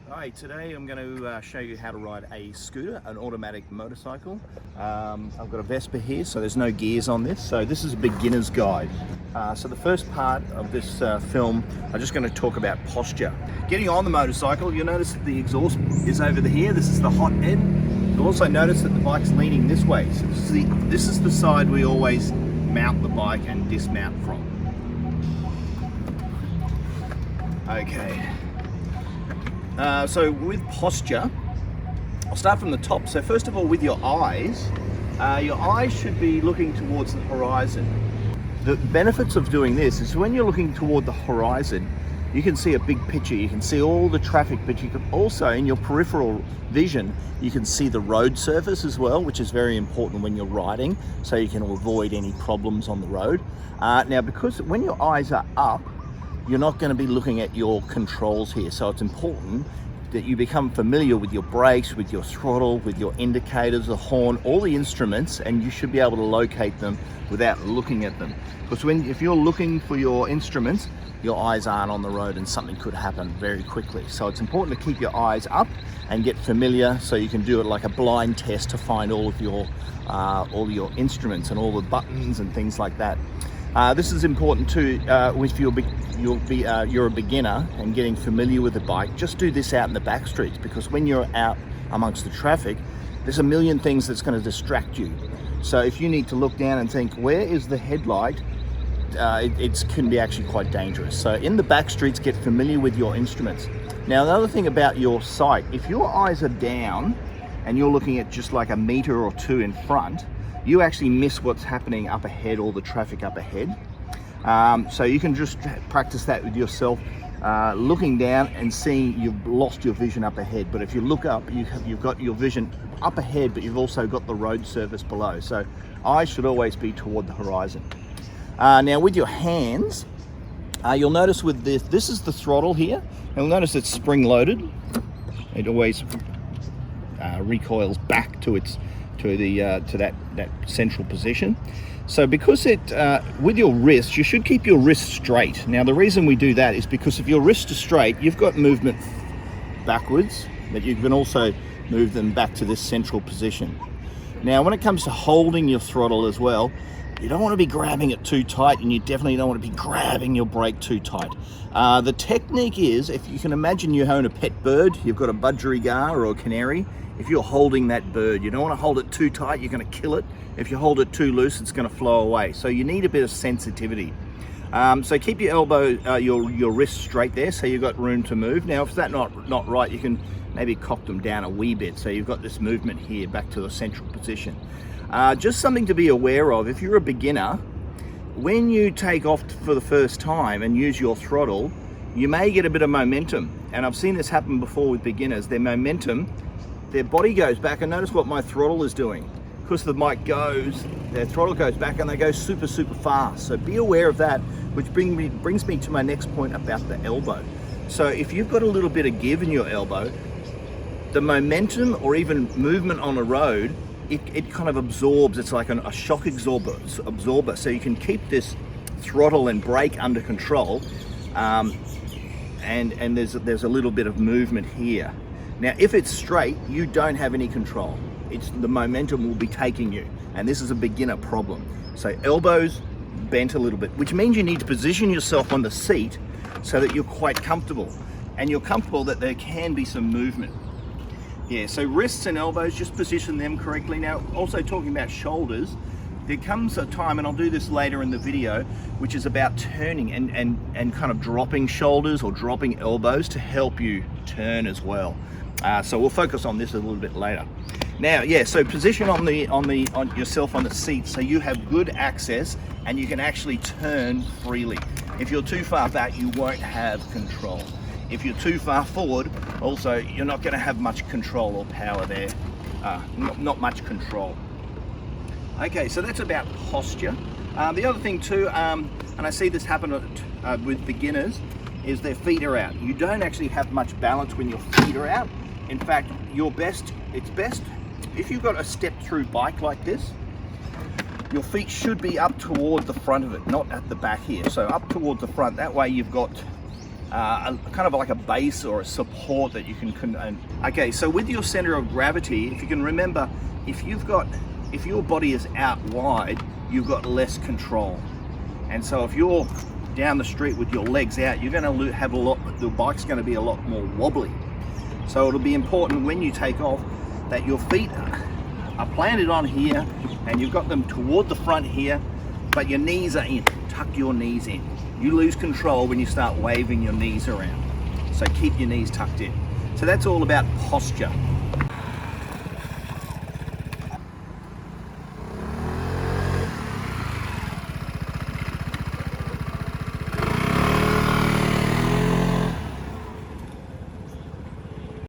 Hi, today I'm going to show you how to ride a scooter, an automatic motorcycle. I've got a Vespa here, so there's no gears on this. So this is a beginner's guide. So the first part of this film, I'm just going to talk about posture. Getting on the motorcycle, you'll notice that the exhaust is over here. This is the hot end. You'll also notice that the bike's leaning this way. So this is the side we always mount the bike and dismount from. Okay. So with posture, I'll start from the top. So first of all, with your eyes should be looking towards the horizon. The benefits of doing this is when you're looking toward the horizon, you can see a big picture, you can see all the traffic, but you can also, in your peripheral vision, you can see the road surface as well, which is very important when you're riding, so you can avoid any problems on the road. Now, because when your eyes are up, you're not going to be looking at your controls here. So it's important that you become familiar with your brakes, with your throttle, with your indicators, the horn, all the instruments, and you should be able to locate them without looking at them. Because if you're looking for your instruments, your eyes aren't on the road and something could happen very quickly. So it's important to keep your eyes up and get familiar so you can do it like a blind test to find all of your instruments and all the buttons and things like that. This is important too if you're a beginner and getting familiar with the bike. Just do this out in the back streets, because when you're out amongst the traffic, there's a million things that's going to distract you. So if you need to look down and think, where is the headlight? It can be actually quite dangerous. So in the back streets, get familiar with your instruments. Now, another thing about your sight, if your eyes are down and you're looking at just like a meter or two in front, you actually miss what's happening up ahead, all the traffic up ahead. So you can just practice that with yourself, looking down and seeing you've lost your vision up ahead. But if you look up, you've got your vision up ahead, but you've also got the road surface below. So eyes should always be toward the horizon. Now with your hands, you'll notice with this is the throttle here. And you'll notice it's spring loaded. It always recoils back to that central position. So because with your wrist, you should keep your wrist straight. Now the reason we do that is because if your wrists are straight, you've got movement backwards, but you can also move them back to this central position. Now when it comes to holding your throttle as well, you don't want to be grabbing it too tight, and you definitely don't want to be grabbing your brake too tight. The technique is, if you can imagine you own a pet bird, you've got a budgerigar or a canary. If you're holding that bird, you don't want to hold it too tight, you're going to kill it. If you hold it too loose, it's going to flow away. So you need a bit of sensitivity. So keep your elbow, your wrist straight there, so you've got room to move. Now, if that's not right, you can maybe cock them down a wee bit, so you've got this movement here back to the central position. Just something to be aware of, if you're a beginner, when you take off for the first time and use your throttle, you may get a bit of momentum. And I've seen this happen before with beginners. Their body goes back, and notice what my throttle is doing. Because the mic goes, their throttle goes back and they go super, super fast. So be aware of that, which brings me to my next point about the elbow. So if you've got a little bit of give in your elbow, the momentum or even movement on a road, it kind of absorbs. It's like a shock absorber. So you can keep this throttle and brake under control, and there's a little bit of movement here. Now, if it's straight, you don't have any control. The momentum will be taking you, and this is a beginner problem. So elbows bent a little bit, which means you need to position yourself on the seat so that you're quite comfortable, and you're comfortable that there can be some movement. Yeah, so wrists and elbows, just position them correctly. Now, also talking about shoulders, there comes a time, and I'll do this later in the video, which is about turning and kind of dropping shoulders or dropping elbows to help you turn as well. So we'll focus on this a little bit later. Now, yeah, so position on yourself on the seat so you have good access and you can actually turn freely. If you're too far back, you won't have control. If you're too far forward, also, you're not going to have much control or power there. Not much control. Okay, so that's about posture. The other thing too, and I see this happen with beginners, is their feet are out. You don't actually have much balance when your feet are out. In fact, it's best if you've got a step-through bike like this, your feet should be up toward the front of it, not at the back here. So up towards the front, that way you've got kind of like a base or a support that you can. Okay, so with your center of gravity, if you can remember, if your body is out wide, you've got less control. And so if you're down the street with your legs out, you're going to have the bike's going to be a lot more wobbly. So it'll be important when you take off that your feet are planted on here and you've got them toward the front here, but your knees are in. Tuck your knees in. You lose control when you start waving your knees around. So keep your knees tucked in. So that's all about posture.